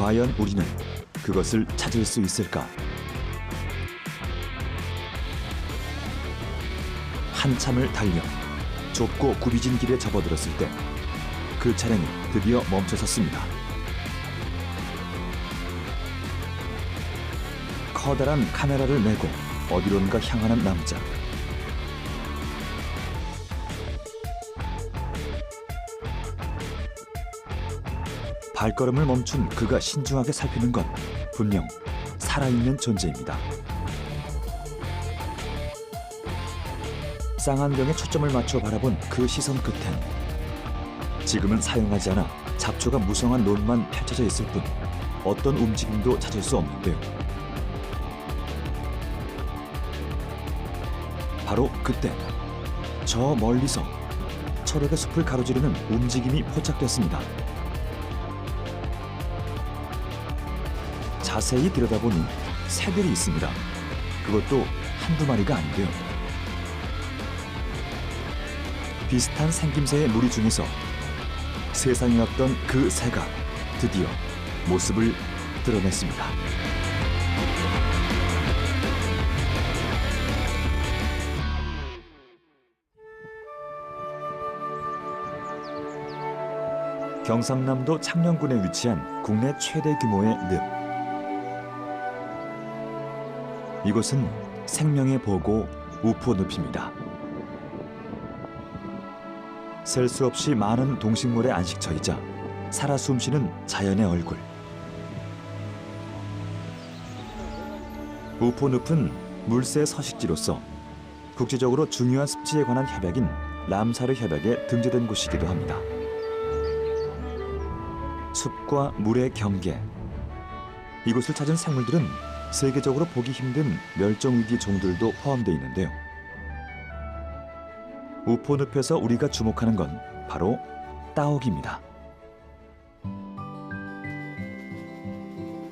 과연 우리는 그것을 찾을 수 있을까? 한참을 달려 좁고 굽이진 길에 접어들었을 때 그 차량이 드디어 멈춰섰습니다. 커다란 카메라를 메고 어디론가 향하는 남자. 발걸음을 멈춘 그가 신중하게 살피는 건 분명 살아있는 존재입니다. 쌍안경에 초점을 맞춰 바라본 그 시선 끝엔 지금은 사용하지 않아 잡초가 무성한 논만 펼쳐져 있을 뿐 어떤 움직임도 찾을 수 없는데요. 바로 그때 저 멀리서 철학의 숲을 가로지르는 움직임이 포착됐습니다. 자세히 들여다보니 새들이 있습니다. 그것도 한두 마리가 아닌데요. 비슷한 생김새의 무리 중에서 세상에 없던 그 새가 드디어 모습을 드러냈습니다. 경상남도 창녕군에 위치한 국내 최대 규모의 늪. 이곳은 생명의 보고 우포늪입니다. 셀 수 없이 많은 동식물의 안식처이자 살아 숨쉬는 자연의 얼굴. 우포늪은 물새 서식지로서 국제적으로 중요한 습지에 관한 협약인 람사르 협약에 등재된 곳이기도 합니다. 숲과 물의 경계. 이곳을 찾은 생물들은 세계적으로 보기 힘든 멸종위기 종들도 포함되어 있는데요. 우포늪에서 우리가 주목하는 건 바로 따옥입니다.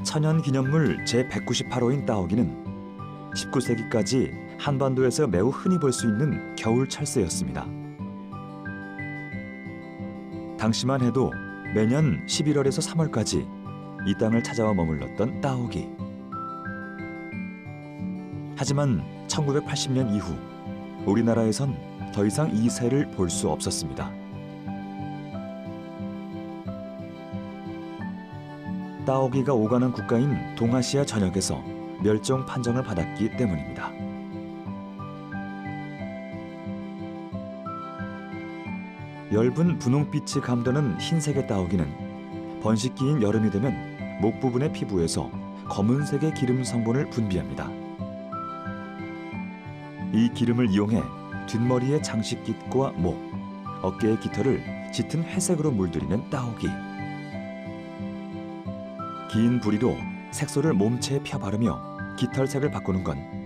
천연기념물 제198호인 따옥이는 19세기까지 한반도에서 매우 흔히 볼 수 있는 겨울 철새였습니다. 당시만 해도 매년 11월에서 3월까지 이 땅을 찾아와 머물렀던 따옥이. 하지만 1980년 이후 우리나라에선 더 이상 이 새를 볼 수 없었습니다. 따오기가 오가는 국가인 동아시아 전역에서 멸종 판정을 받았기 때문입니다. 엷은 분홍빛이 감도는 흰색의 따오기는 번식기인 여름이 되면 목 부분의 피부에서 검은색의 기름 성분을 분비합니다. 이 기름을 이용해 뒷머리의 장식깃과 목, 어깨의 깃털을 짙은 회색으로 물들이는 따오기. 긴 부리로 색소를 몸체에 펴바르며 깃털색을 바꾸는 건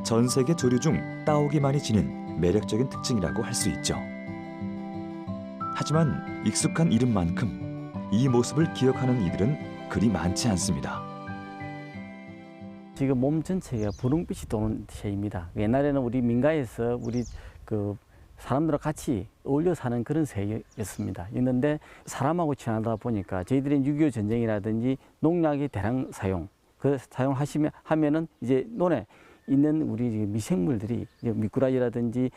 전 세계 조류 중 따오기만이 지닌 매력적인 특징이라고 할 수 있죠. 하지만 익숙한 이름만큼 이 모습을 기억하는 이들은 그리 많지 않습니다. 지금 몸 전체가 분홍빛이 도는 새입니다. 옛날에는 우리 민가에서 우리 사람들과 같이 어울려 사는 그런 새였습니다. 있는데 사람하고 지나다 보니까 저희들이 6.25 전쟁이라든지 농약의 대량 사용, 그 사용을 하면은 이제 논에 있는 우리 미생물들이 미꾸라지라든지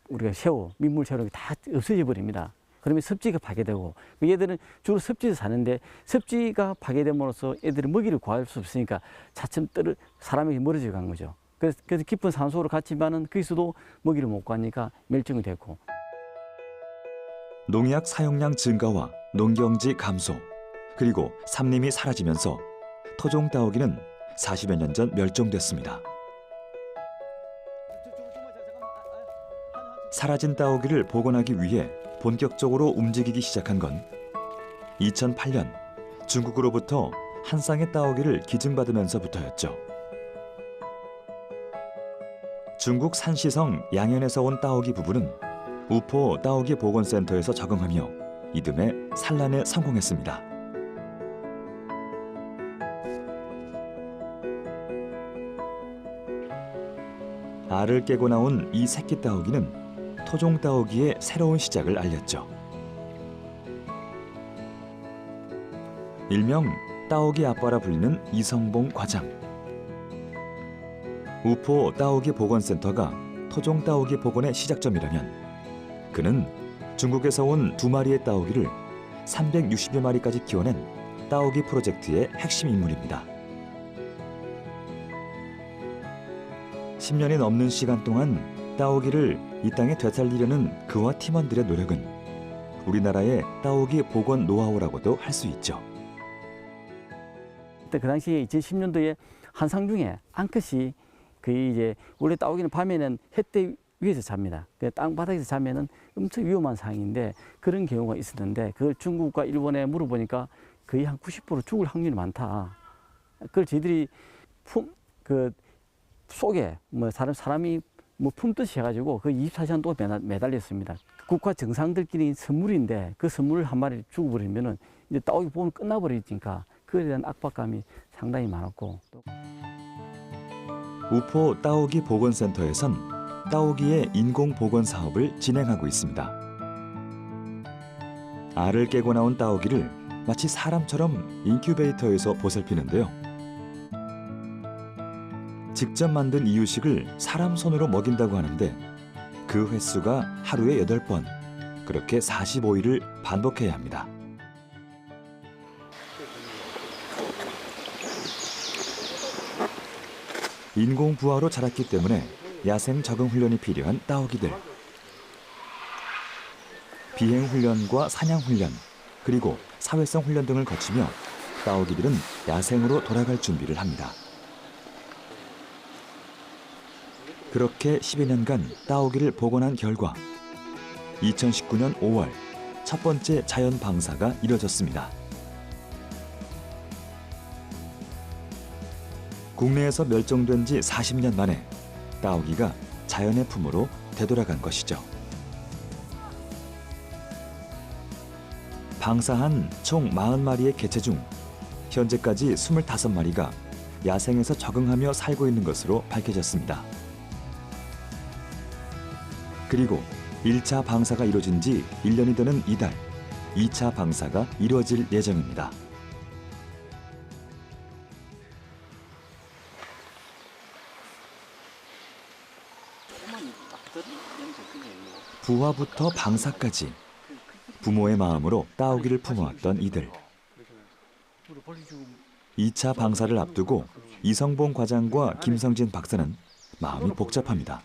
우리가 새우, 민물새우 다 없어져 버립니다. 그러면 습지가 파괴되고 얘들은 주로 습지에서 사는데 습지가 파괴됨으로써 애들이 먹이를 구할 수 없으니까 차츰 사람이 멀어져 간 거죠. 그래서 깊은 산소로 갔지만은 거기서도 먹이를 못 구하니까 멸종이 됐고. 농약 사용량 증가와 농경지 감소, 그리고 삼림이 사라지면서 토종 따오기는 40여 년 전 멸종됐습니다. 사라진 따오기를 복원하기 위해 본격적으로 움직이기 시작한 건 2008년 중국으로부터 한 쌍의 따오기를 기증받으면서부터였죠. 중국 산시성 양현에서 온 따오기 부부는 우포 따오기 보건센터에서 적응하며 이듬해 산란에 성공했습니다. 알을 깨고 나온 이 새끼 따오기는 토종 따오기의 새로운 시작을 알렸죠. 일명 따오기 아빠라 불리는 이성봉 과장. 우포 따오기 보건센터가 토종 따오기 복원의 시작점이라면 그는 중국에서 온 2마리의 따오기를 360여 마리까지 키워낸 따오기 프로젝트의 핵심 인물입니다. 10년이 넘는 시간 동안 따오기를 이 땅에 되살리려는 그와 팀원들의 노력은 우리나라의 따오기 복원 노하우라고도 할 수 있죠. 그때 그 당시에 2010년도에 한상 중에 앙컷이 이제 원래 따오기는 밤에는 햇대 위에서 잡니다. 땅바닥에서 자면은 엄청 위험한 상황인데 그런 경우가 있었는데 그걸 중국과 일본에 물어보니까 거의 한 90% 죽을 확률이 많다. 그걸 저희들이 속에 사람이 품듯이 해가지고 그 24시간 동안 매달렸습니다. 국가 정상들끼리 선물인데 그 선물을 한 마리 죽어버리면은 이제 따오기 보면 끝나버리니까 그에 대한 압박감이 상당히 많았고. 우포 따오기 보건센터에선 따오기의 인공 복원 사업을 진행하고 있습니다. 알을 깨고 나온 따오기를 마치 사람처럼 인큐베이터에서 보살피는데요. 직접 만든 이유식을 사람 손으로 먹인다고 하는데 그 횟수가 하루에 8번, 그렇게 45일을 반복해야 합니다. 인공 부화로 자랐기 때문에 야생 적응 훈련이 필요한 따오기들. 비행 훈련과 사냥 훈련, 그리고 사회성 훈련 등을 거치며 따오기들은 야생으로 돌아갈 준비를 합니다. 그렇게 10여 년간 따오기를 복원한 결과 2019년 5월 첫 번째 자연 방사가 이뤄졌습니다. 국내에서 멸종된 지 40년 만에 따오기가 자연의 품으로 되돌아간 것이죠. 방사한 총 40마리의 개체 중 현재까지 25마리가 야생에서 적응하며 살고 있는 것으로 밝혀졌습니다. 그리고 1차 방사가 이루어진 지 1년이 되는 이달 2차 방사가 이루어질 예정입니다. 부화부터 방사까지 부모의 마음으로 따오기를 품어왔던 이들. 2차 방사를 앞두고 이성봉 과장과 김성진 박사는 마음이 복잡합니다.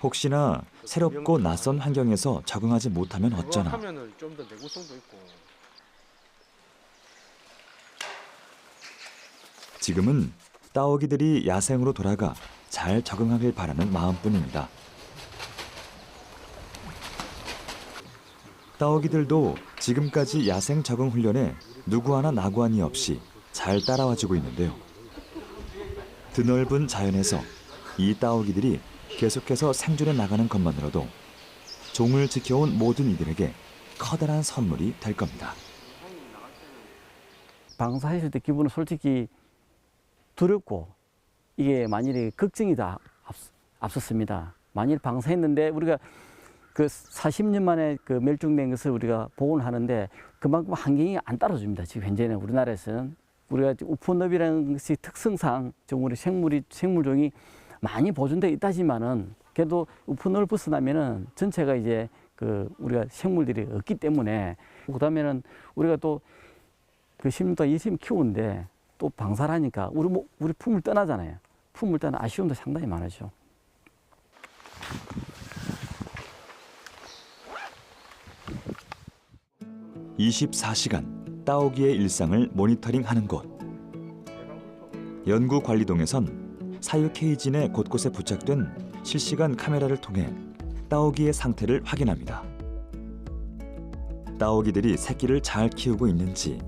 혹시나 새롭고 낯선 환경에서 적응하지 못하면 어쩌나. 지금은 따오기들이 야생으로 돌아가 잘 적응하길 바라는 마음뿐입니다. 따오기들도 지금까지 야생 적응 훈련에 누구 하나 나관이 없이 잘 따라와주고 있는데요. 드넓은 자연에서 이 따오기들이 계속해서 생존해 나가는 것만으로도 종을 지켜온 모든 이들에게 커다란 선물이 될 겁니다. 방사했을 때 기분은 솔직히 두렵고 이게 만일에 걱정이 다 앞섰습니다. 만일 방사했는데 우리가 그 40년 만에 그 멸종된 것을 우리가 복원하는데 그만큼 환경이 안 따라줍니다. 지금 현재는 우리나라에서는 우리가 우포늪이라는 것이 특성상 우리 생물종이 많이 보존되어 있다지만은 그래도 우포늪을 벗어나면은 전체가 이제 우리가 생물들이 없기 때문에 그다음에는 우리가 또 그 10년 동안 열심히 키우는데 또 방사를 하니까 우리 품을 떠나잖아요. 품을 떠나 아쉬움도 상당히 많으죠. (24시간) 따오기의 일상을 모니터링하는 곳. 연구관리동에선 사육 케이지 내 곳곳에 부착된 실시간 카메라를 통해 따오기의 상태를 확인합니다. 따오기들이 새끼를 잘 키우고 있는지,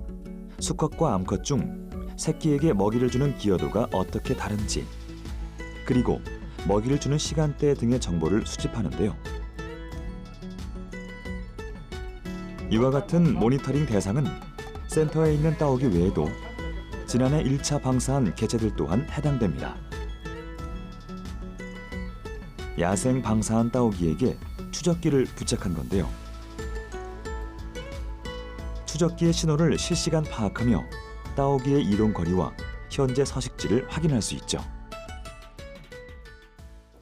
수컷과 암컷 중 새끼에게 먹이를 주는 기여도가 어떻게 다른지, 그리고 먹이를 주는 시간대 등의 정보를 수집하는데요. 이와 같은 모니터링 대상은 센터에 있는 따오기 외에도 지난해 1차 방사한 개체들 또한 해당됩니다. 야생 방사한 따오기에게 추적기를 부착한 건데요. 추적기의 신호를 실시간 파악하며 따오기의 이동 거리와 현재 서식지를 확인할 수 있죠.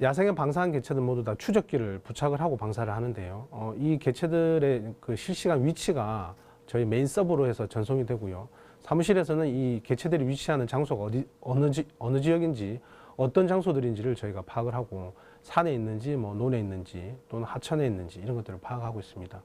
야생에 방사한 개체들 모두 다 추적기를 부착을 하고 방사를 하는데요. 이 개체들의 그 실시간 위치가 저희 메인 서버로 해서 전송이 되고요. 사무실에서는 이 개체들이 위치하는 장소가 어느 지역인지 어떤 장소들인지를 저희가 파악을 하고 산에 있는지 뭐 논에 있는지 또는 하천에 있는지 이런 것들을 파악하고 있습니다.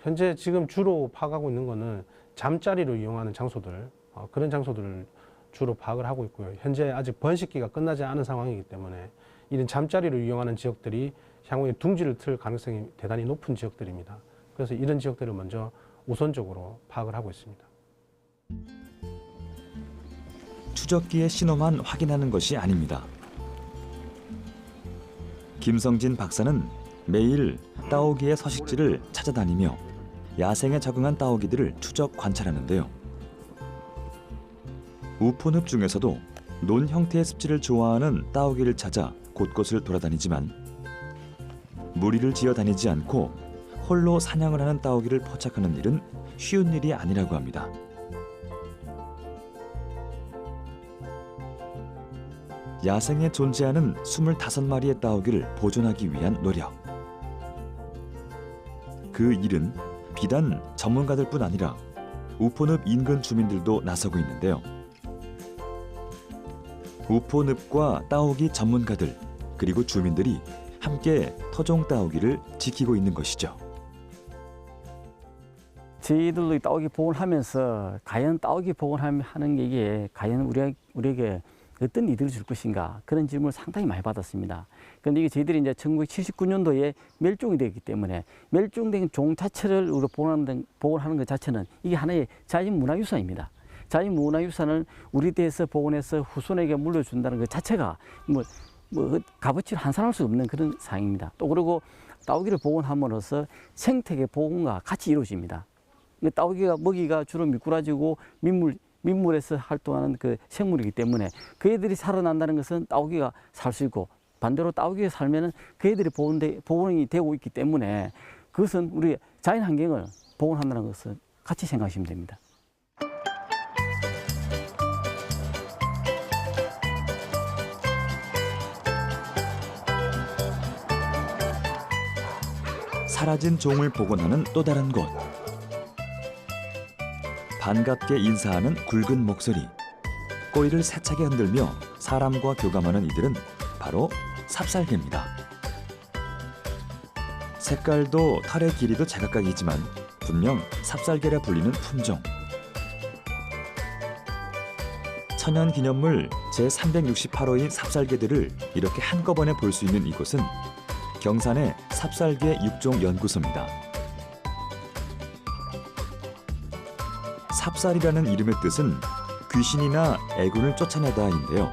현재 지금 주로 파악하고 있는 거는 잠자리로 이용하는 장소들, 그런 장소들을 주로 파악을 하고 있고요. 현재 아직 번식기가 끝나지 않은 상황이기 때문에 이런 잠자리로 이용하는 지역들이 향후에 둥지를 틀 가능성이 대단히 높은 지역들입니다. 그래서 이런 지역들을 먼저 우선적으로 파악을 하고 있습니다. 추적기의 신호만 확인하는 것이 아닙니다. 김성진 박사는 매일 따오기의 서식지를 찾아다니며 야생에 적응한 따오기들을 추적 관찰하는데요. 우포늪 중에서도 논 형태의 습지를 좋아하는 따오기를 찾아 곳곳을 돌아다니지만 무리를 지어 다니지 않고 홀로 사냥을 하는 따오기를 포착하는 일은 쉬운 일이 아니라고 합니다. 야생에 존재하는 25마리의 따오기를 보존하기 위한 노력. 그 일은 비단 전문가들뿐 아니라 우포늪 인근 주민들도 나서고 있는데요. 우포늪과 따오기 전문가들 그리고 주민들이 함께 토종 따오기를 지키고 있는 것이죠. 저희들도 따오기 복원을 하면서 과연 따오기 복원하는 게 이게 과연 우리에게 어떤 이득을 줄 것인가 그런 질문을 상당히 많이 받았습니다. 그런데 이게 저희들이 이제 1979년도에 멸종이 되기 때문에 멸종된 종 자체를 우리가 복원하는 것 자체는 이게 하나의 자연문화유산입니다. 자연문화유산을 우리 대에서 복원해서 후손에게 물려준다는 것 자체가 뭐 값어치를 환산할 수 없는 그런 사항입니다. 또 그리고 따오기를 복원함으로써 생태계 복원과 같이 이루어집니다. 따오기가 먹이가 주로 미꾸라지고 민물에서 활동하는 그 생물이기 때문에 그 애들이 살아난다는 것은 따오기가 살 수 있고 반대로 따오기가 살면은 그 애들이 복원이 되고 있기 때문에 그것은 우리 자연 환경을 복원한다는 것을 같이 생각하시면 됩니다. 사라진 종을 복원하는 또 다른 곳. 반갑게 인사하는 굵은 목소리, 꼬리를 세차게 흔들며 사람과 교감하는 이들은 바로 삽살개입니다. 색깔도 털의 길이도 제각각이지만 분명 삽살개라 불리는 품종. 천연기념물 제368호인 삽살개들을 이렇게 한꺼번에 볼 수 있는 이곳은 경산의 삽살개 육종연구소입니다. 삽살이라는 이름의 뜻은 귀신이나 애군을 쫓아내다인데요.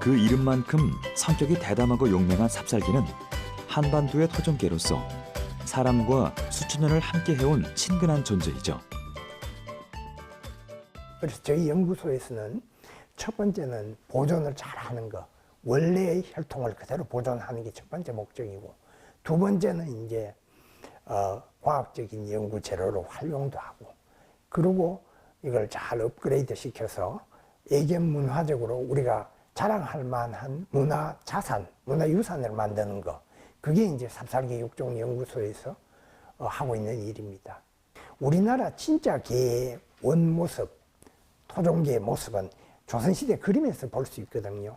그 이름만큼 성격이 대담하고 용맹한 삽살개는 한반도의 토종개로서 사람과 수천 년을 함께 해온 친근한 존재이죠. 그래서 저희 연구소에서는 첫 번째는 보존을 잘하는 거, 원래의 혈통을 그대로 보존하는 게 첫 번째 목적이고, 두 번째는 이제 과학적인 연구 재료로 활용도 하고, 그리고 이걸 잘 업그레이드 시켜서 애견 문화적으로 우리가 자랑할 만한 문화 자산, 문화 유산을 만드는 거, 그게 이제 삽살개 육종 연구소에서 하고 있는 일입니다. 우리나라 진짜 개의 원모습, 토종개의 모습은 조선시대 그림에서 볼 수 있거든요.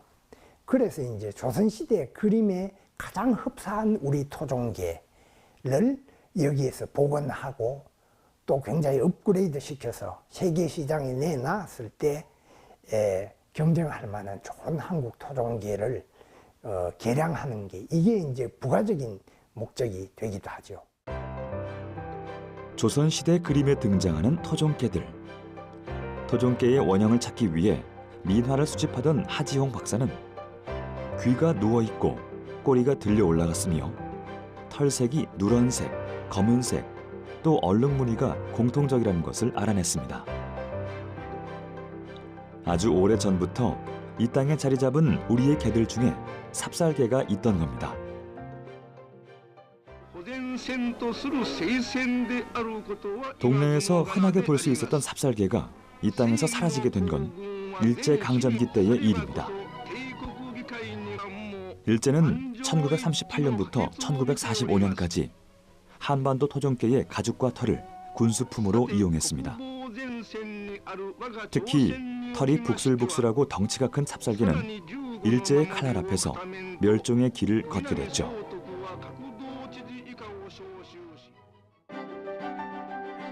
그래서 이제 조선시대 그림에 가장 흡사한 우리 토종개를 여기에서 복원하고 또 굉장히 업그레이드 시켜서 세계 시장에 내놨을 때 경쟁할 만한 좋은 한국 토종개를 개량하는 게 이게 이제 부가적인 목적이 되기도 하죠. 조선시대 그림에 등장하는 토종개들. 토종개의 원형을 찾기 위해 민화를 수집하던 하지홍 박사는 귀가 누워있고 꼬리가 들려 올라갔으며 털색이 누런색, 검은색, 또 얼룩무늬가 공통적이라는 것을 알아냈습니다. 아주 오래전부터 이 땅에 자리 잡은 우리의 개들 중에 삽살개가 있던 겁니다. 고생 동네에서 흔하게 볼 수 있었던 삽살개가 이 땅에서 사라지게 된 건 일제 강점기 때의 일입니다. 일제는 1938년부터 1945년까지 한반도 토종개의 가죽과 털을 군수품으로 이용했습니다. 특히 털이 북슬북슬하고 덩치가 큰 삽살개는 일제의 칼날 앞에서 멸종의 길을 걷게 됐죠.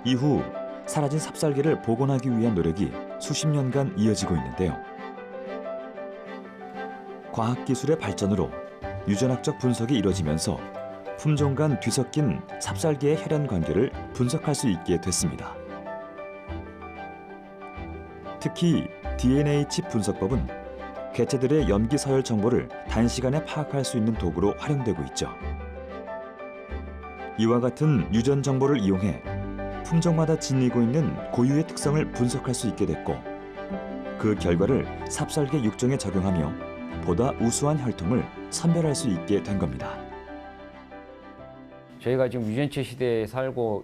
이후 사라진 삽살개를 복원하기 위한 노력이 수십 년간 이어지고 있는데요. 과학기술의 발전으로 유전학적 분석이 이뤄지면서 품종 간 뒤섞인 삽살개의 혈연 관계를 분석할 수 있게 됐습니다. 특히 DNA 칩 분석법은 개체들의 염기 서열 정보를 단시간에 파악할 수 있는 도구로 활용되고 있죠. 이와 같은 유전 정보를 이용해 품종마다 지니고 있는 고유의 특성을 분석할 수 있게 됐고, 그 결과를 삽살개 육종에 적용하며 보다 우수한 혈통을 선별할 수 있게 된 겁니다. 저희가 지금 유전체 시대에 살고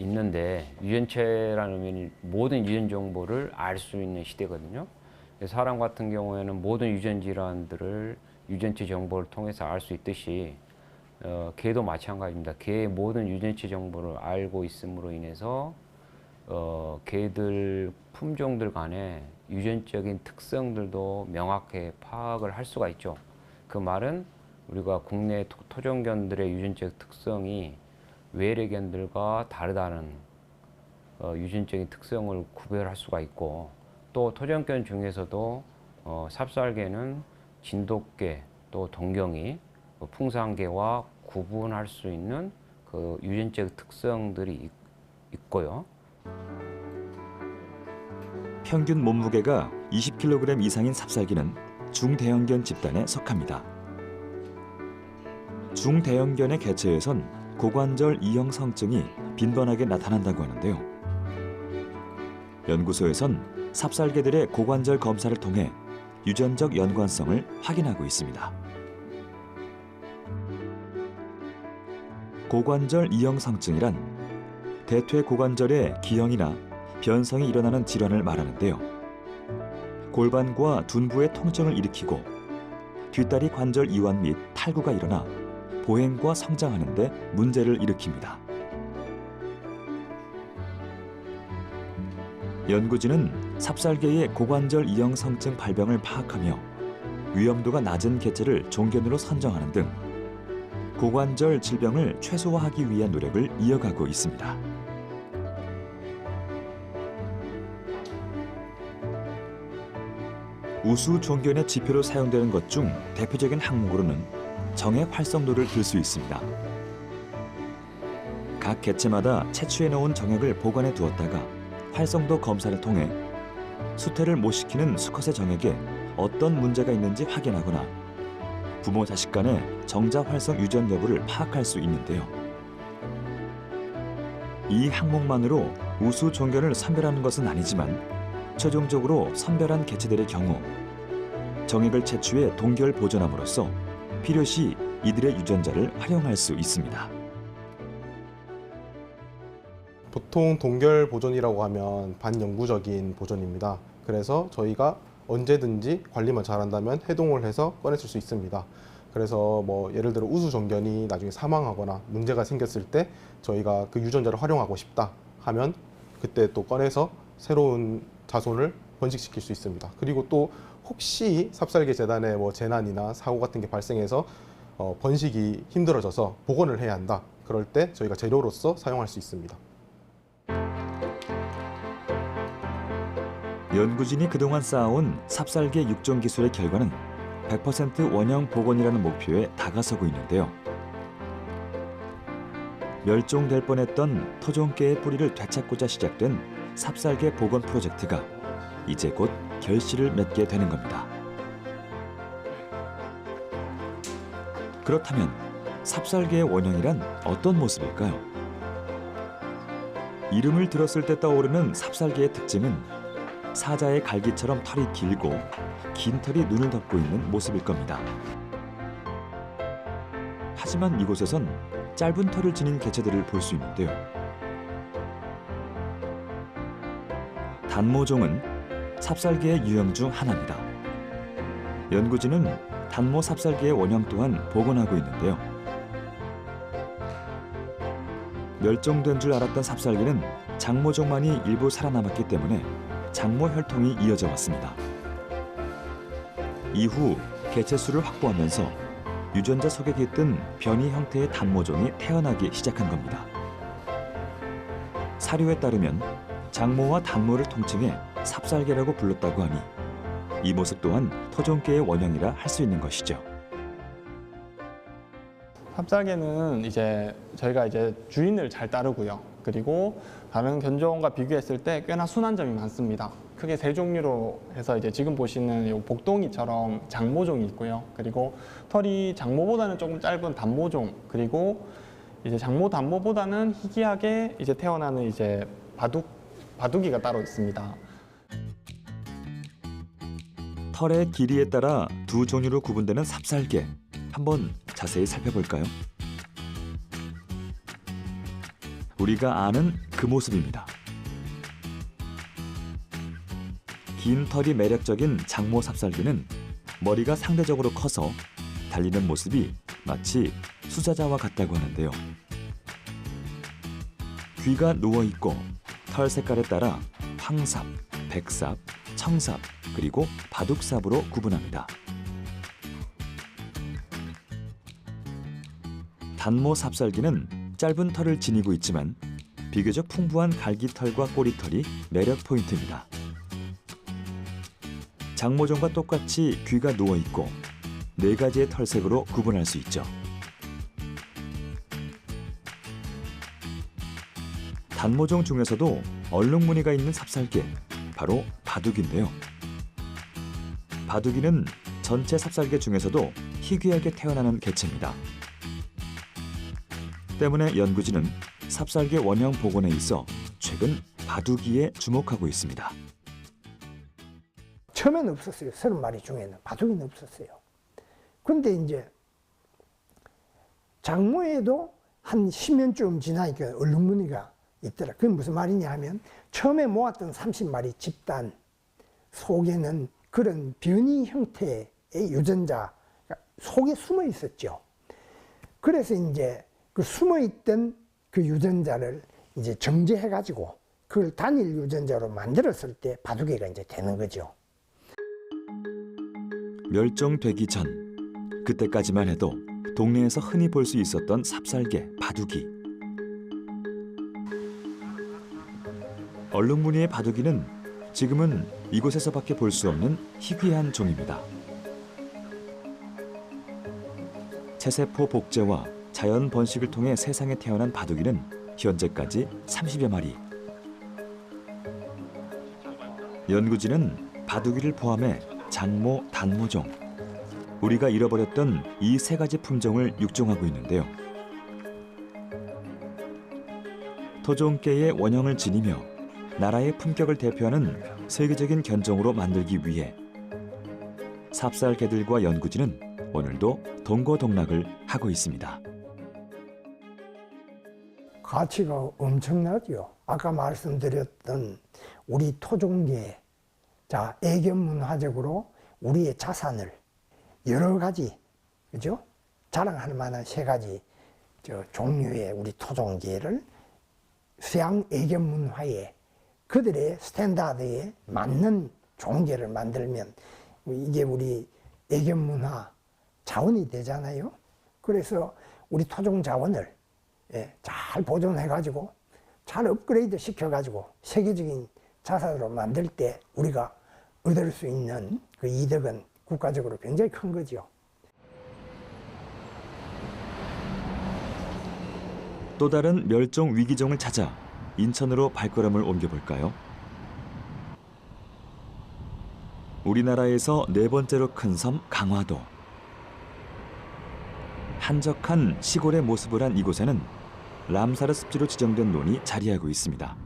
있는데, 유전체라는 의미는 모든 유전 정보를 알 수 있는 시대거든요. 사람 같은 경우에는 모든 유전 질환들을 유전체 정보를 통해서 알 수 있듯이 개도 마찬가지입니다. 개의 모든 유전체 정보를 알고 있음으로 인해서 개들 품종들 간의 유전적인 특성들도 명확하게 파악을 할 수가 있죠. 그 말은 우리가 국내 토종견들의 유전적 특성이 외래견들과 다르다는 유전적인 특성을 구별할 수가 있고, 또 토종견 중에서도 삽살개는 진돗개, 또 동경이, 풍산개와 구분할 수 있는 그 유전적 특성들이 있고요. 평균 몸무게가 20kg 이상인 삽살개는 중대형견 집단에 속합니다. 중대형견의 개체에선 고관절 이형 성증이 빈번하게 나타난다고 하는데요. 연구소에선 삽살개들의 고관절 검사를 통해 유전적 연관성을 확인하고 있습니다. 고관절 이형 성증이란 대퇴 고관절의 기형이나 변성이 일어나는 질환을 말하는데요. 골반과 둔부의 통증을 일으키고 뒷다리 관절 이완 및 탈구가 일어나 보행과 성장하는 데 문제를 일으킵니다. 연구진은 삽살개의 고관절 이형 성증 발병을 파악하며 위험도가 낮은 개체를 종견으로 선정하는 등 고관절 질병을 최소화하기 위한 노력을 이어가고 있습니다. 우수 종견의 지표로 사용되는 것 중 대표적인 항목으로는 정의 활성도를 들 수 있습니다. 각 개체마다 채취해 놓은 정액을 보관해 두었다가 활성도 검사를 통해 수태를 못 시키는 수컷의 정액에 어떤 문제가 있는지 확인하거나 부모 자식 간의 정자 활성 유전 여부를 파악할 수 있는데요. 이 항목만으로 우수 종견을 선별하는 것은 아니지만 최종적으로 선별한 개체들의 경우 정액을 채취해 동결 보존함으로써 필요시 이들의 유전자를 활용할 수 있습니다. 보통 동결 보존이라고 하면 반영구적인 보존입니다. 그래서 저희가 언제든지 관리만 잘한다면 해동을 해서 꺼냈을 수 있습니다. 그래서 뭐 예를 들어 우수 종견이 나중에 사망하거나 문제가 생겼을 때 저희가 그 유전자를 활용하고 싶다 하면 그때 또 꺼내서 새로운 자손을 번식시킬 수 있습니다. 그리고 또 혹시 삽살개 재단에 뭐 재난이나 사고 같은 게 발생해서 번식이 힘들어져서 복원을 해야 한다. 그럴 때 저희가 재료로서 사용할 수 있습니다. 연구진이 그동안 쌓아온 삽살개 육종 기술의 결과는 100% 원형 복원이라는 목표에 다가서고 있는데요. 멸종될 뻔했던 토종개의 뿌리를 되찾고자 시작된 삽살개 복원 프로젝트가 이제 곧 결실을 맺게 되는 겁니다. 그렇다면 삽살개의 원형이란 어떤 모습일까요? 이름을 들었을 때 떠오르는 삽살개의 특징은 사자의 갈기처럼 털이 길고 긴 털이 눈을 덮고 있는 모습일 겁니다. 하지만 이곳에선 짧은 털을 지닌 개체들을 볼 수 있는데요. 단모종은 삽살개의 유형 중 하나입니다. 연구진은 단모 삽살개의 원형 또한 복원하고 있는데요. 멸종된 줄 알았던 삽살개는 장모종만이 일부 살아남았기 때문에 장모 혈통이 이어져 왔습니다. 이후 개체 수를 확보하면서 유전자 속에 깃든 변이 형태의 단모종이 태어나기 시작한 겁니다. 사료에 따르면 장모와 단모를 통칭해 삽살개라고 불렀다고 하니 이 모습 또한 토종계의 원형이라 할 수 있는 것이죠. 삽살개는 이제 저희가 이제 주인을 잘 따르고요. 그리고 다른 견종과 비교했을 때 꽤나 순한 점이 많습니다. 크게 세 종류로 해서 이제 지금 보시는 이 복동이처럼 장모종이 있고요. 그리고 털이 장모보다는 조금 짧은 단모종, 그리고 이제 장모 단모보다는 희귀하게 이제 태어나는 이제 바둑이가 따로 있습니다. 털의 길이에 따라 두 종류로 구분되는 삽살개, 한번 자세히 살펴볼까요? 우리가 아는 그 모습입니다. 긴 털이 매력적인 장모 삽살개는 머리가 상대적으로 커서 달리는 모습이 마치 수자자와 같다고 하는데요. 귀가 누워있고 털 색깔에 따라 황삽, 백삽, 청삽, 그리고 바둑삽으로 구분합니다. 단모 삽살개는 짧은 털을 지니고 있지만 비교적 풍부한 갈기털과 꼬리털이 매력 포인트입니다. 장모종과 똑같이 귀가 누워있고 4가지의 털색으로 구분할 수 있죠. 단모종 중에서도 얼룩무늬가 있는 삽살개, 바로 바둑인데요. 바둑이는 전체 삽살개 중에서도 희귀하게 태어나는 개체입니다. 때문에 연구진은 삽살개 원형 복원에 있어 최근 바둑이에 주목하고 있습니다. 처음에는 없었어요. 30마리 중에는 바둑이는 없었어요. 근데 이제 장모에도 한 10년쯤 지나니까 얼룩무늬가 있더라. 그게 무슨 말이냐 하면 처음에 모았던 30마리 집단 속에는 그런 변이 형태의 유전자가 속에 숨어 있었죠. 그래서 이제 그 숨어 있던 그 유전자를 이제 정제해 가지고 그걸 단일 유전자로 만들었을 때 바둑이가 이제 되는 거죠. 멸종되기 전 그때까지만 해도 동네에서 흔히 볼 수 있었던 삽살개, 바둑이. 얼룩무늬의 바둑이는 지금은 이곳에서밖에 볼 수 없는 희귀한 종입니다. 체세포 복제와 자연 번식을 통해 세상에 태어난 바둑이는 현재까지 30여 마리. 연구진은 바둑이를 포함해 장모, 단모종, 우리가 잃어버렸던 이 3가지 품종을 육종하고 있는데요. 토종계의 원형을 지니며 나라의 품격을 대표하는 세계적인 견종으로 만들기 위해 삽살개들과 연구진은 오늘도 동고동락을 하고 있습니다. 가치가 엄청나죠. 아까 말씀드렸던 우리 토종계, 자, 애견문화적으로 우리의 자산을 여러 가지, 그죠? 자랑할 만한 3가지 종류의 우리 토종계를 서양 애견문화에 그들의 스탠다드에 맞는 종계를 만들면 이게 우리 애견문화 자원이 되잖아요. 그래서 우리 토종 자원을 잘 보존해가지고 잘 업그레이드 시켜가지고 세계적인 자산으로 만들 때 우리가 얻을 수 있는 그 이득은 국가적으로 굉장히 큰 거죠. 또 다른 멸종 위기종을 찾아 인천으로 발걸음을 옮겨볼까요? 우리나라에서 4번째로 큰 섬 강화도. 한적한 시골의 모습을 한 이곳에는 람사르 습지로 지정된 논이 자리하고 있습니다.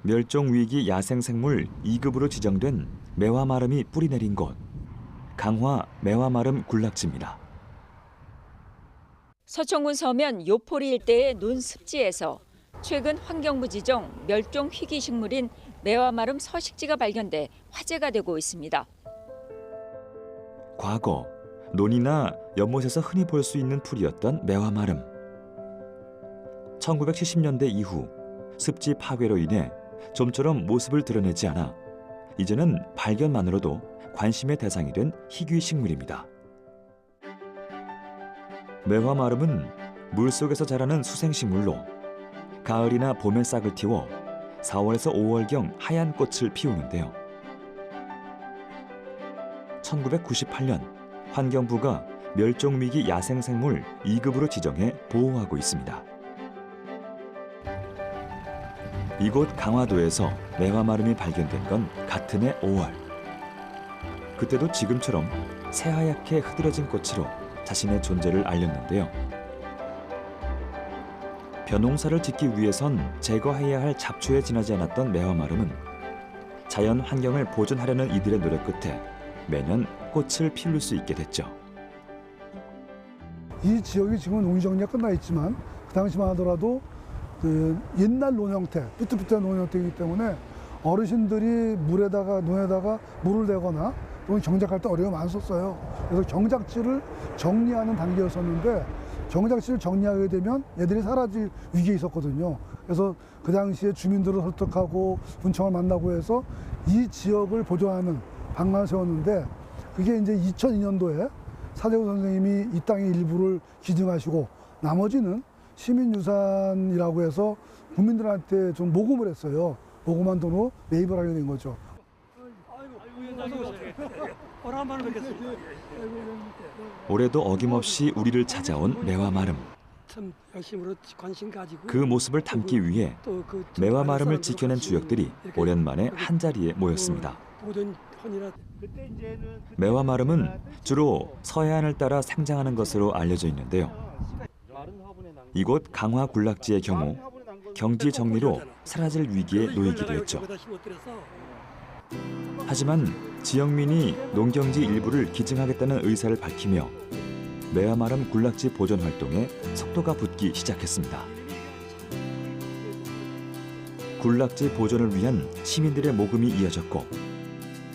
멸종위기 야생생물 2급으로 지정된 매화마름이 뿌리내린 곳, 강화 매화마름 군락지입니다. 서천군 서면 요포리 일대의 논습지에서 최근 환경부 지정 멸종 희귀 식물인 매화마름 서식지가 발견돼 화제가 되고 있습니다. 과거 논이나 연못에서 흔히 볼 수 있는 풀이었던 매화마름. 1970년대 이후 습지 파괴로 인해 좀처럼 모습을 드러내지 않아 이제는 발견만으로도 관심의 대상이 된 희귀 식물입니다. 매화마름은 물속에서 자라는 수생식물로 가을이나 봄에 싹을 틔워 4월에서 5월경 하얀 꽃을 피우는데요. 1998년 환경부가 멸종위기 야생생물 2급으로 지정해 보호하고 있습니다. 이곳 강화도에서 매화마름이 발견된 건 같은 해 5월. 그때도 지금처럼 새하얗게 흐드러진 꽃으로 자신의 존재를 알렸는데요. 벼농사를 짓기 위해선 제거해야 할 잡초에 지나지 않았던 매화마름은 자연 환경을 보존하려는 이들의 노력 끝에 매년 꽃을 피울 수 있게 됐죠. 이 지역이 지금 농지 정리가 끝나 있지만 그 당시만 하더라도 그 옛날 논 형태, 삐뚤삐뚤한 논 형태이기 때문에 어르신들이 논에다가 물을 대거나 또는 경작할 때 어려움이 많았었어요. 그래서 경작지를 정리하는 단계였었는데 경작지를 정리하게 되면 얘들이 사라질 위기에 있었거든요. 그래서 그 당시에 주민들을 설득하고 군청을 만나고 해서 이 지역을 보존하는 방안을 세웠는데 그게 이제 2002년도에 사대구 선생님이 이 땅의 일부를 기증하시고 나머지는 시민유산이라고 해서 국민들한테 좀 모금을 했어요. 모금한 돈으로 매입을 하게 된 거죠. 올해도 어김없이 우리를 찾아온 매화마름. 참 열심으로 관심 가지고 그 모습을 담기 위해 매화마름을 지켜낸 주역들이 오랜만에 한자리에 모였습니다. 매화마름은 주로 서해안을 따라 생장하는 것으로 알려져 있는데요. 이곳 강화 군락지의 경우 경지 정리로 사라질 위기에 놓이기도 했죠. 하지만 지역민이 농경지 일부를 기증하겠다는 의사를 밝히며 매화마름 군락지 보존 활동에 속도가 붙기 시작했습니다. 군락지 보존을 위한 시민들의 모금이 이어졌고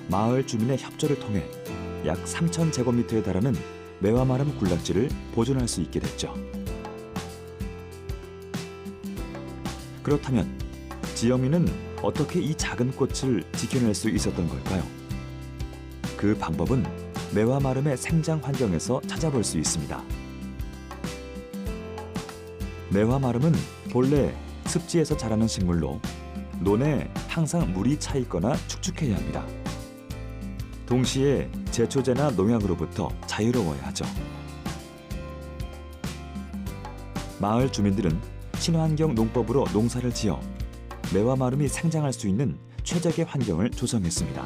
마을 주민의 협조를 통해 약 3,000제곱미터에 달하는 매화마름 군락지를 보존할 수 있게 됐죠. 그렇다면 지역민은 어떻게 이 작은 꽃을 지켜낼 수 있었던 걸까요? 그 방법은 매화마름의 생장 환경에서 찾아볼 수 있습니다. 매화마름은 본래 습지에서 자라는 식물로 논에 항상 물이 차 있거나 축축해야 합니다. 동시에 제초제나 농약으로부터 자유로워야 하죠. 마을 주민들은 친환경 농법으로 농사를 지어 매화마름이 생장할 수 있는 최적의 환경을 조성했습니다.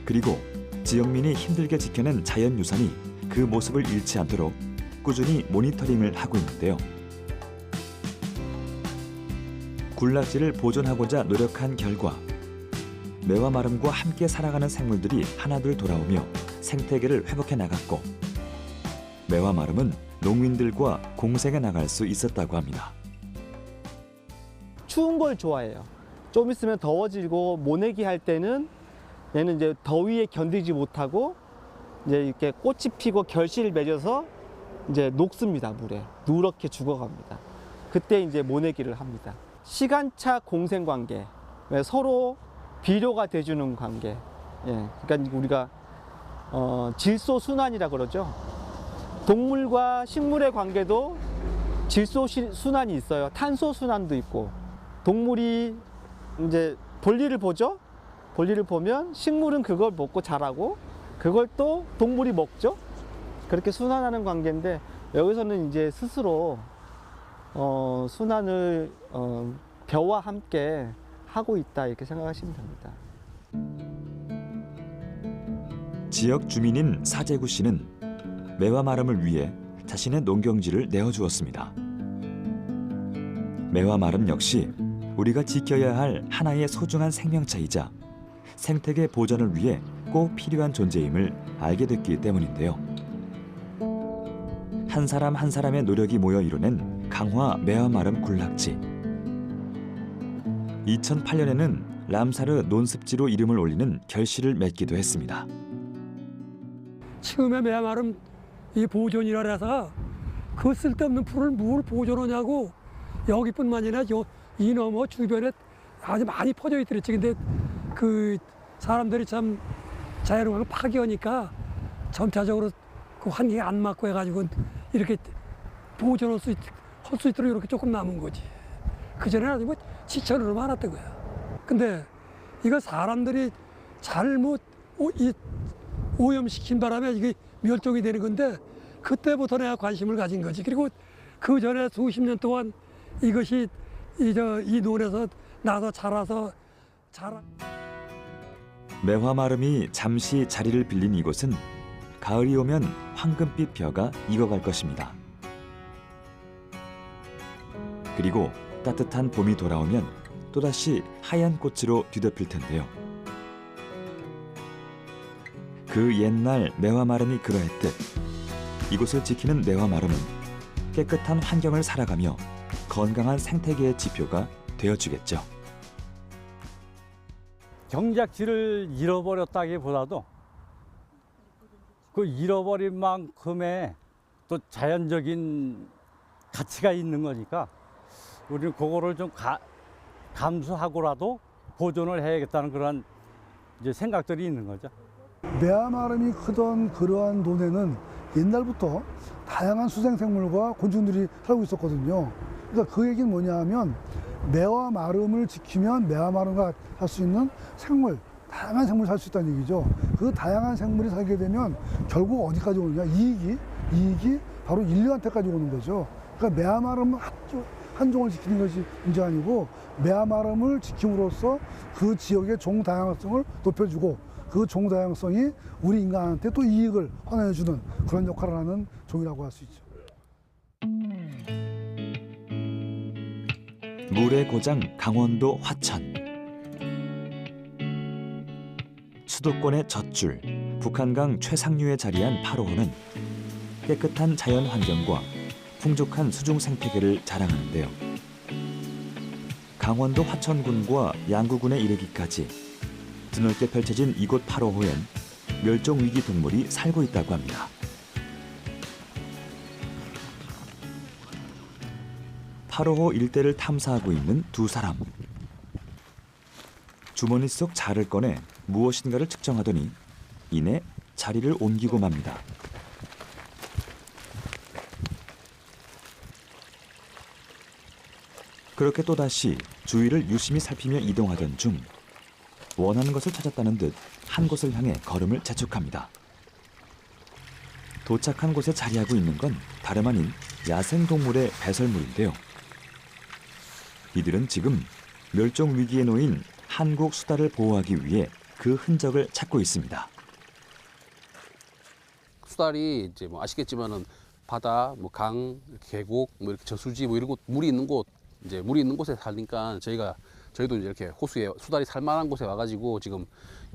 그리고 지역민이 힘들게 지켜낸 자연유산이 그 모습을 잃지 않도록 꾸준히 모니터링을 하고 있는데요. 군락지를 보존하고자 노력한 결과 매화마름과 함께 살아가는 생물들이 하나둘 돌아오며 생태계를 회복해 나갔고 매화마름은 농민들과 공생해 나갈 수 있었다고 합니다. 추운 걸 좋아해요. 좀 있으면 더워지고 모내기 할 때는 얘는 이제 더위에 견디지 못하고 이제 이렇게 꽃이 피고 결실을 맺어서 이제 녹습니다. 물에 누렇게 죽어갑니다. 그때 이제 모내기를 합니다. 시간차 공생 관계, 서로 비료가 돼주는 관계. 예, 그러니까 우리가 질소 순환이라 그러죠. 동물과 식물의 관계도 질소 순환이 있어요. 탄소 순환도 있고. 동물이 이제 볼일을 보죠. 볼일을 보면 식물은 그걸 먹고 자라고 그걸 또 동물이 먹죠. 그렇게 순환하는 관계인데 여기서는 이제 스스로 순환을 벼와 함께 하고 있다 이렇게 생각하시면 됩니다. 지역 주민인 사재구 씨는 매화마름을 위해 자신의 농경지를 내어주었습니다. 매화마름 역시 우리가 지켜야 할 하나의 소중한 생명체이자 생태계 보존을 위해 꼭 필요한 존재임을 알게 됐기 때문인데요. 한 사람 한 사람의 노력이 모여 이뤄낸 강화 매화마름 군락지. 2008년에는 람사르 논습지로 이름을 올리는 결실을 맺기도 했습니다. 처음에 매화마름 이 보존이라 해서 그 쓸데없는 풀을 뭘 보존하냐고 여기뿐만 아니라 이 너머 주변에 아주 많이 퍼져 있더랬지. 근데 그 사람들이 참 자연환경을 파괴하니까 점차적으로 그 환경에 안 맞고 해가지고 이렇게 보존할 수 있도록 이렇게 조금 남은 거지. 그전에는 아주 뭐 지천으로 많았던 거야. 근데 이거 사람들이 잘못 오염시킨 바람에 이게 멸종이 되는 건데 그때부터 내가 관심을 가진 거지. 그리고 그 전에 수십 년 동안 이것이 이 논에서 나서 자라서 매화마름이 잠시 자리를 빌린 이곳은 가을이 오면 황금빛 벼가 익어갈 것입니다. 그리고 따뜻한 봄이 돌아오면 또다시 하얀 꽃으로 뒤덮일 텐데요. 그 옛날 매화마름이 그러했듯 이곳을 지키는 매화마름은 깨끗한 환경을 살아가며 건강한 생태계의 지표가 되어주겠죠. 경작지를 잃어버렸다기보다도 그 잃어버린 만큼의 또 자연적인 가치가 있는 거니까 우리는 그거를 좀 감수하고라도 보존을 해야겠다는 그런 이제 생각들이 있는 거죠. 매화마름이 크던 그러한 논에는 옛날부터 다양한 수생생물과 곤충들이 살고 있었거든요. 그러니까 그 얘기는 뭐냐 하면 매화마름을 지키면 매화마름과 할 수 있는 생물, 다양한 생물이 살 수 있다는 얘기죠. 그 다양한 생물이 살게 되면 결국 어디까지 오느냐, 이익이 바로 인류한테까지 오는 거죠. 그러니까 매화마름 한 종을 지키는 것이 문제 아니고 매화마름을 지킴으로써 그 지역의 종 다양성을 높여주고 그 종 다양성이 우리 인간한테 또 이익을 환원해주는 그런 역할을 하는 종이라고 할 수 있죠. 물의 고장 강원도 화천. 수도권의 젖줄 북한강 최상류에 자리한 8호호는 깨끗한 자연 환경과 풍족한 수중 생태계를 자랑하는데요. 강원도 화천군과 양구군에 이르기까지 드넓게 펼쳐진 이곳 8호호엔 멸종위기 동물이 살고 있다고 합니다. 8호호 일대를 탐사하고 있는 두 사람. 주머니 속 자를 꺼내 무엇인가를 측정하더니 이내 자리를 옮기고 맙니다. 그렇게 또다시 주위를 유심히 살피며 이동하던 중 원하는 것을 찾았다는 듯 한 곳을 향해 걸음을 재촉합니다. 도착한 곳에 자리하고 있는 건 다름 아닌 야생동물의 배설물인데요. 이들은 지금 멸종 위기에 놓인 한국 수달을 보호하기 위해 그 흔적을 찾고 있습니다. 수달이 이제 뭐 아시겠지만은 바다, 뭐 강, 계곡, 뭐 이렇게 저수지 뭐 이런 곳 물이 있는 곳 이제 물이 있는 곳에 사니까 저희도 이제 이렇게 호수에 수달이 살 만한 곳에 와가지고 지금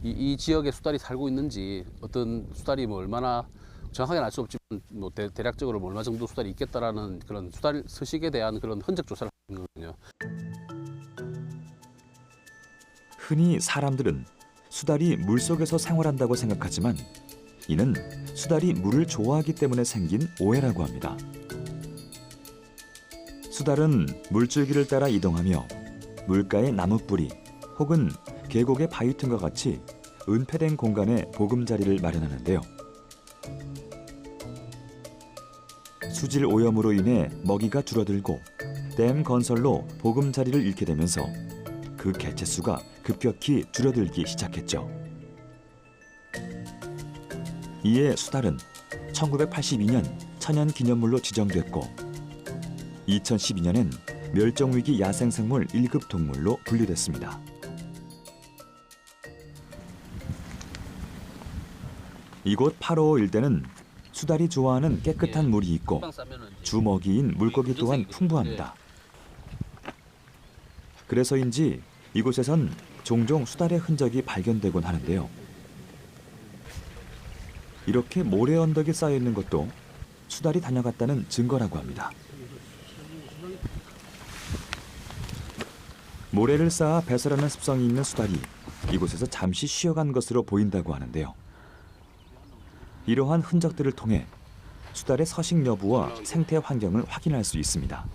이 지역에 수달이 살고 있는지 어떤 수달이 뭐 얼마나 정확하게는 알 수 없지만 뭐 대략적으로 뭐 얼마 정도 수달이 있겠다라는 그런 수달 서식에 대한 그런 흔적 조사를 하는 거거든요. 흔히 사람들은 수달이 물속에서 생활한다고 생각하지만 이는 수달이 물을 좋아하기 때문에 생긴 오해라고 합니다. 수달은 물줄기를 따라 이동하며 물가의 나뭇뿌리 혹은 계곡의 바위 틈과 같이 은폐된 공간에 보금자리를 마련하는데요. 수질 오염으로 인해 먹이가 줄어들고 댐 건설로 보금자리를 잃게 되면서 그 개체수가 급격히 줄어들기 시작했죠. 이에 수달은 1982년 천연기념물로 지정됐고 2012년엔 멸종위기 야생생물 1급 동물로 분류됐습니다. 이곳 8호호 일대는 수달이 좋아하는 깨끗한 물이 있고 주먹이인 물고기 또한 풍부합니다. 그래서인지 이곳에선 종종 수달의 흔적이 발견되곤 하는데요. 이렇게 모래 언덕이 쌓여 있는 것도 수달이 다녀갔다는 증거라고 합니다. 모래를 쌓아 배설하는 습성이 있는 수달이 이곳에서 잠시 쉬어간 것으로 보인다고 하는데요. 이러한 흔적들을 통해 수달의 서식 여부와 생태 환경을 확인할 수 있습니다.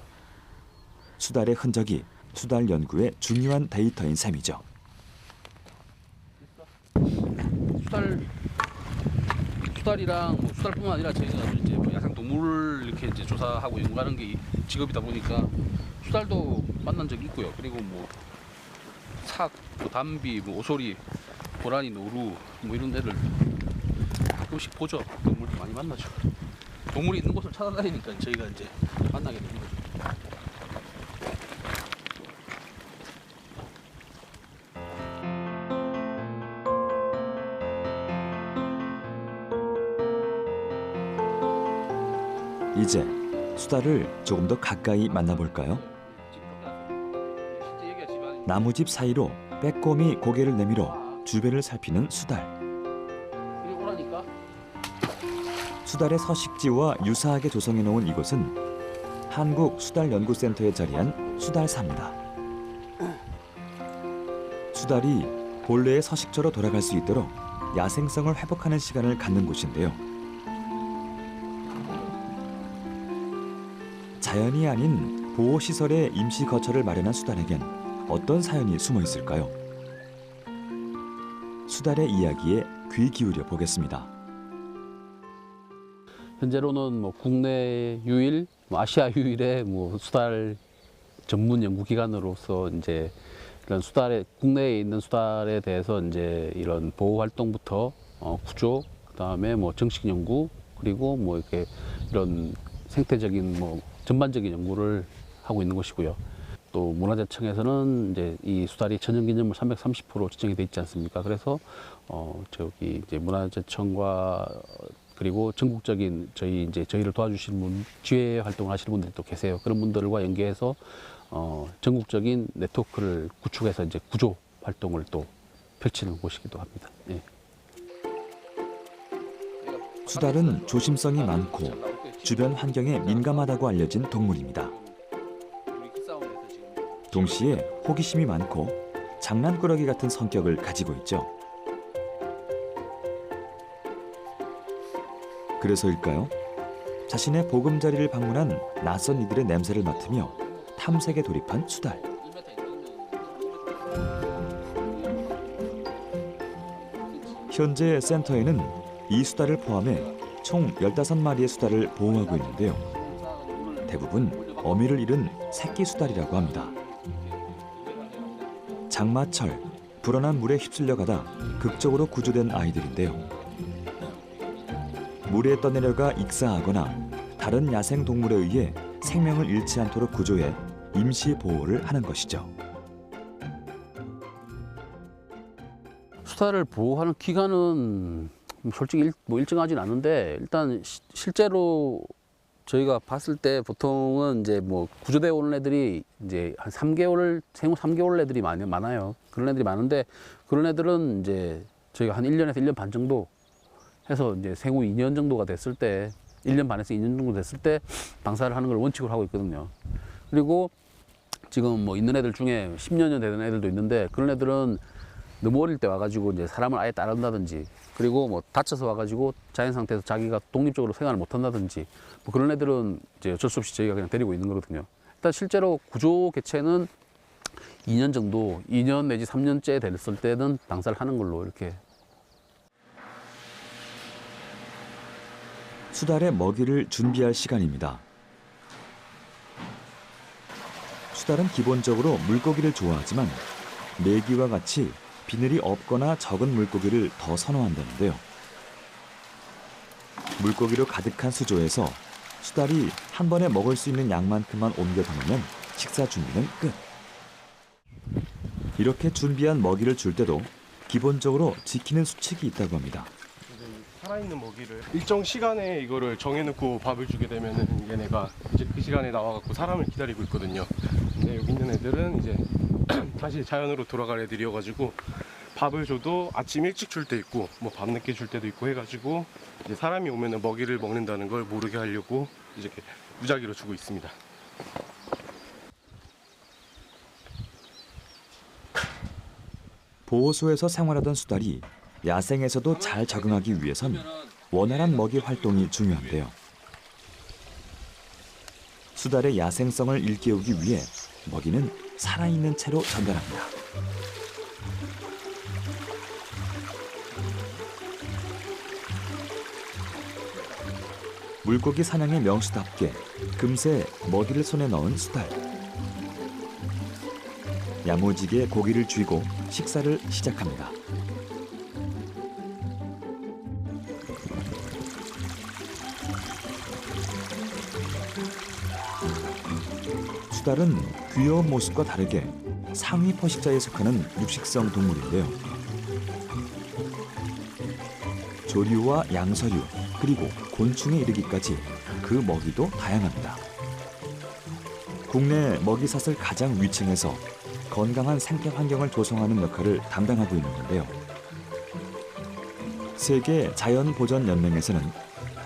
수달의 흔적이 수달 연구의 중요한 데이터인 셈이죠. 수달이랑 뭐 수달뿐만 아니라 저희가 이제 뭐 야생 동물을 이렇게 이제 조사하고 연구하는 게 직업이다 보니까 수달도 만난 적이 있고요. 그리고 뭐 삭, 뭐 담비, 뭐 오소리, 고라니, 노루 뭐 이런 애들 가끔씩 보죠. 동물도 많이 만나죠. 동물이 있는 곳을 찾아다니니까 저희가 이제 만나게 되는 거죠. 이제 수달을 조금 더 가까이 만나볼까요? 나무집 사이로 빼꼼히 고개를 내밀어 주변을 살피는 수달. 수달의 서식지와 유사하게 조성해 놓은 이곳은 한국수달연구센터에 자리한 수달사입니다. 수달이 본래의 서식처로 돌아갈 수 있도록 야생성을 회복하는 시간을 갖는 곳인데요. 자연이 아닌 보호시설의 임시 거처를 마련한 수달에겐 어떤 사연이 숨어 있을까요? 수달의 이야기에 귀 기울여 보겠습니다. 현재로는 뭐 국내 유일, 뭐 아시아 유일의 뭐 수달 전문 연구기관으로서 이제 이런 수달에 국내에 있는 수달에 대해서 이제 이런 보호 활동부터 구조, 그다음에 뭐 정식 연구, 그리고 뭐 이렇게 이런 생태적인 뭐 전반적인 연구를 하고 있는 것이고요. 또 문화재청에서는 이제 이 수달이 천연기념물 330% 지정이 돼 있지 않습니까? 그래서 저기 이제 문화재청과 그리고 전국적인 저희를 도와주시는 분, 지회 활동을 하시는 분들이 또 계세요. 그런 분들과 연계해서 전국적인 네트워크를 구축해서 이제 구조 활동을 또 펼치는 곳이기도 합니다. 예. 수달은 조심성이 많고 주변 환경에 민감하다고 알려진 동물입니다. 동시에 호기심이 많고 장난꾸러기 같은 성격을 가지고 있죠. 그래서일까요? 자신의 보금자리를 방문한 낯선 이들의 냄새를 맡으며 탐색에 돌입한 수달. 현재 센터에는 이 수달을 포함해 총 15마리의 수달을 보호하고 있는데요. 대부분 어미를 잃은 새끼 수달이라고 합니다. 장마철, 불어난 물에 휩쓸려 가다 극적으로 구조된 아이들인데요. 물에 떠내려가 익사하거나 다른 야생 동물에 의해 생명을 잃지 않도록 구조해 임시 보호를 하는 것이죠. 수달을 보호하는 기간은 솔직히 일정하진 않은데 일단 실제로 저희가 봤을 때 보통은 이제 뭐 구조되어 오는 애들이 이제 한 3개월, 생후 3개월 애들이 많아요. 그런 애들이 많은데 그런 애들은 이제 저희가 한 1년에서 1년 반 정도 해서 이제 생후 2년 정도가 됐을 때 1년 반에서 2년 정도 됐을 때 방사를 하는 걸 원칙으로 하고 있거든요. 그리고 지금 뭐 있는 애들 중에 10년 되는 애들도 있는데 그런 애들은 너무 어릴 때 와가지고 이제 사람을 아예 따른다든지 그리고 뭐 다쳐서 와가지고 자연 상태에서 자기가 독립적으로 생활을 못 한다든지 뭐 그런 애들은 이제 어쩔 수 없이 저희가 그냥 데리고 있는 거거든요. 일단 실제로 구조 개체는 2년 정도, 2년 내지 3년째 됐을 때는 방사를 하는 걸로 이렇게. 수달의 먹이를 준비할 시간입니다. 수달은 기본적으로 물고기를 좋아하지만 메기와 같이 비늘이 없거나 적은 물고기를 더 선호한다는데요. 물고기로 가득한 수조에서 수달이 한 번에 먹을 수 있는 양만큼만 옮겨 담으면 식사 준비는 끝. 이렇게 준비한 먹이를 줄 때도 기본적으로 지키는 수칙이 있다고 합니다. 살아있는 먹이를 일정 시간에 이거를 정해놓고 밥을 주게 되면은 얘네가 이제 그 시간에 나와갖고 사람을 기다리고 있거든요. 근데 여기 있는 애들은 이제 다시 자연으로 돌아갈 애들이어가지고 밥을 줘도 아침 일찍 줄 때 있고 뭐 밤늦게 줄 때도 있고 해가지고 이제 사람이 오면은 먹이를 먹는다는 걸 모르게 하려고 이제 이렇게 무작위로 주고 있습니다. 보호소에서 생활하던 수달이 야생에서도 잘 적응하기 위해선 원활한 먹이 활동이 중요한데요. 수달의 야생성을 일깨우기 위해 먹이는 살아있는 채로 전달합니다. 물고기 사냥의 명수답게 금세 먹이를 손에 넣은 수달. 야무지게 고기를 쥐고 식사를 시작합니다. 수달은 귀여운 모습과 다르게 상위 포식자에 속하는 육식성 동물인데요. 조류와 양서류, 그리고 곤충에 이르기까지 그 먹이도 다양합니다. 국내 먹이사슬 가장 위층에서 건강한 생태 환경을 조성하는 역할을 담당하고 있는데요. 세계 자연보전연맹에서는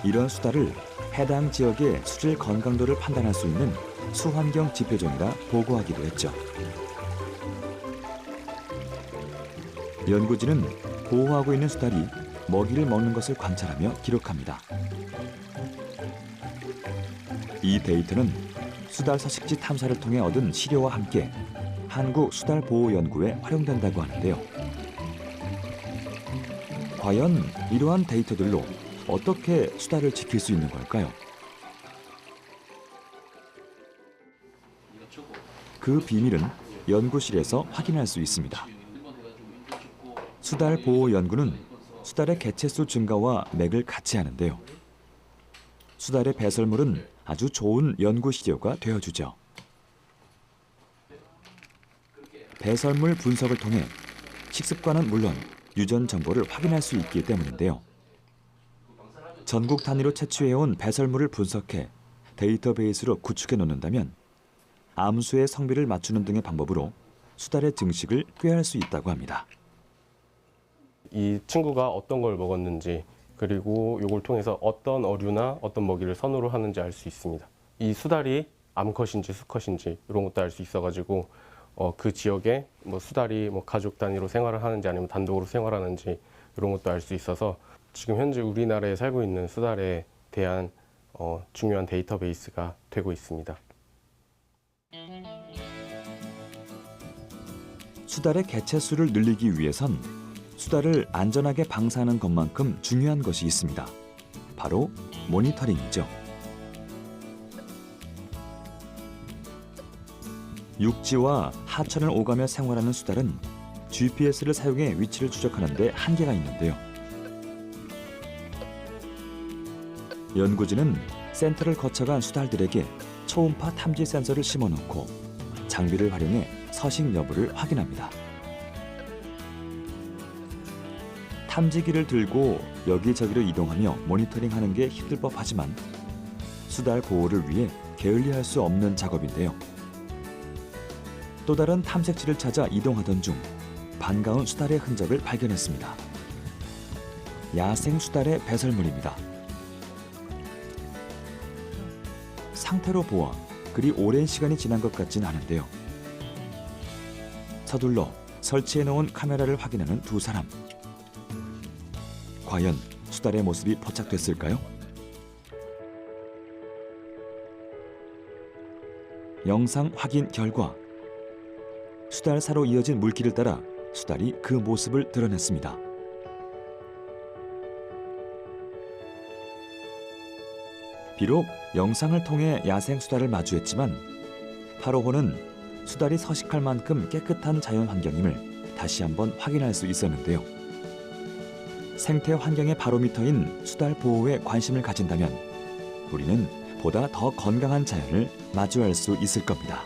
이런 수달을 해당 지역의 수질 건강도를 판단할 수 있는 수환경 지표종이라 보고하기도 했죠. 연구진은 보호하고 있는 수달이 먹이를 먹는 것을 관찰하며 기록합니다. 이 데이터는 수달 서식지 탐사를 통해 얻은 시료와 함께 한국수달보호연구에 활용된다고 하는데요. 과연 이러한 데이터들로 어떻게 수달을 지킬 수 있는 걸까요? 그 비밀은 연구실에서 확인할 수 있습니다. 수달보호연구는 수달의 개체수 증가와 맥을 같이 하는데요. 수달의 배설물은 아주 좋은 연구 시료가 되어주죠. 배설물 분석을 통해 식습관은 물론 유전 정보를 확인할 수 있기 때문인데요. 전국 단위로 채취해온 배설물을 분석해 데이터베이스로 구축해 놓는다면 암수의 성비를 맞추는 등의 방법으로 수달의 증식을 꾀할 수 있다고 합니다. 이 친구가 어떤 걸 먹었는지 그리고 이걸 통해서 어떤 어류나 어떤 먹이를 선호를 하는지 알 수 있습니다. 이 수달이 암컷인지 수컷인지 이런 것도 알 수 있어가지고 그 지역에 뭐 수달이 뭐 가족 단위로 생활을 하는지 아니면 단독으로 생활하는지 이런 것도 알 수 있어서 지금 현재 우리나라에 살고 있는 수달에 대한 중요한 데이터베이스가 되고 있습니다. 수달의 개체수를 늘리기 위해선 수달을 안전하게 방사하는 것만큼 중요한 것이 있습니다. 바로 모니터링이죠. 육지와 하천을 오가며 생활하는 수달은 GPS를 사용해 위치를 추적하는 데 한계가 있는데요. 연구진은 센터를 거쳐간 수달들에게 초음파 탐지 센서를 심어놓고 장비를 활용해 서식 여부를 확인합니다. 탐지기를 들고 여기저기로 이동하며 모니터링하는 게 힘들 법하지만 수달 보호를 위해 게을리할 수 없는 작업인데요. 또 다른 탐색지를 찾아 이동하던 중 반가운 수달의 흔적을 발견했습니다. 야생 수달의 배설물입니다. 상태로 보아 그리 오랜 시간이 지난 것 같진 않은데요. 서둘러 설치해놓은 카메라를 확인하는 두 사람. 과연 수달의 모습이 포착됐을까요? 영상 확인 결과 수달사로 이어진 물길을 따라 수달이 그 모습을 드러냈습니다. 비록 영상을 통해 야생 수달을 마주했지만 8호호는 수달이 서식할 만큼 깨끗한 자연 환경임을 다시 한번 확인할 수 있었는데요. 생태 환경의 바로미터인 수달 보호에 관심을 가진다면 우리는 보다 더 건강한 자연을 마주할 수 있을 겁니다.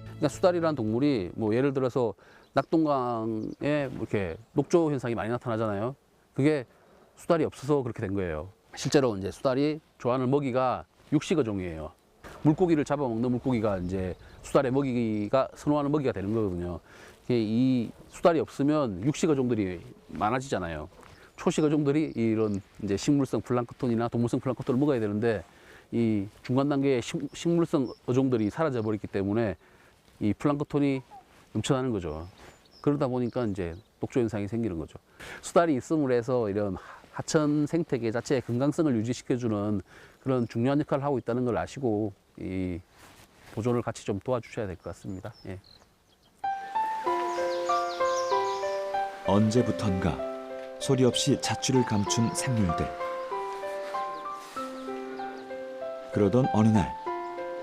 그러니까 수달이라는 동물이 뭐 예를 들어서 낙동강에 이렇게 녹조 현상이 많이 나타나잖아요. 그게 수달이 없어서 그렇게 된 거예요. 실제로 이제 수달이 좋아하는 먹이가 육식어종이에요. 물고기를 잡아먹는 물고기가 이제 수달의 먹이가 선호하는 먹이가 되는 거거든요. 이 수달이 없으면 육식 어종들이 많아지잖아요. 초식 어종들이 이런 이제 식물성 플랑크톤이나 동물성 플랑크톤을 먹어야 되는데 이 중간 단계의 식물성 어종들이 사라져 버렸기 때문에 이 플랑크톤이 넘쳐나는 거죠. 그러다 보니까 이제 녹조 현상이 생기는 거죠. 수달이 있음으로 해서 이런 하천 생태계 자체의 건강성을 유지시켜주는 그런 중요한 역할을 하고 있다는 걸 아시고 이 보존을 같이 좀 도와주셔야 될 것 같습니다. 예. 언제부턴가 소리 없이 자취를 감춘 생물들. 그러던 어느 날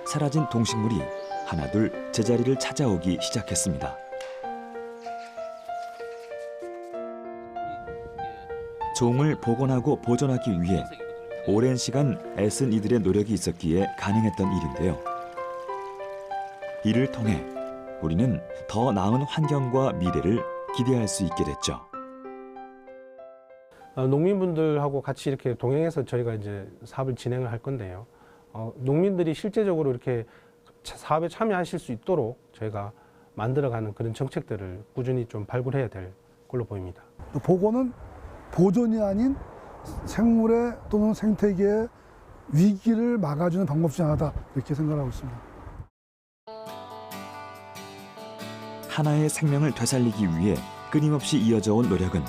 사라진 동식물이 하나둘 제자리를 찾아오기 시작했습니다. 종을 복원하고 보존하기 위해 오랜 시간 애쓴 이들의 노력이 있었기에 가능했던 일인데요. 이를 통해 우리는 더 나은 환경과 미래를 기대할 수 있게 됐죠. 농민분들하고 같이 이렇게 동행해서 저희가 이제 사업을 진행을 할 건데요. 농민들이 실제적으로 이렇게 사업에 참여하실 수 있도록 저희가 만들어가는 그런 정책들을 꾸준히 좀 발굴해야 될 걸로 보입니다. 복원은 보존이 아닌 생물의 또는 생태계의 위기를 막아주는 방법 중 하나다 이렇게 생각하고 있습니다. 하나의 생명을 되살리기 위해 끊임없이 이어져 온 노력은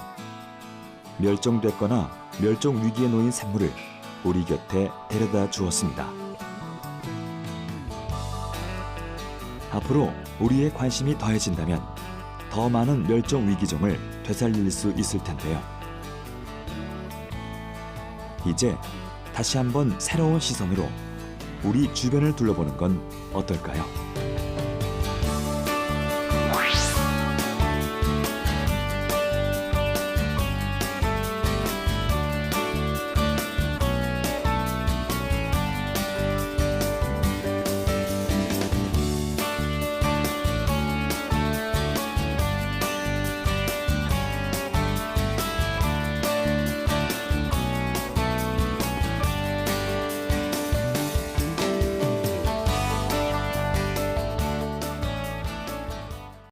멸종됐거나 멸종 위기에 놓인 생물을 우리 곁에 데려다 주었습니다. 앞으로 우리의 관심이 더해진다면 더 많은 멸종 위기종을 되살릴 수 있을 텐데요. 이제 다시 한번 새로운 시선으로 우리 주변을 둘러보는 건 어떨까요?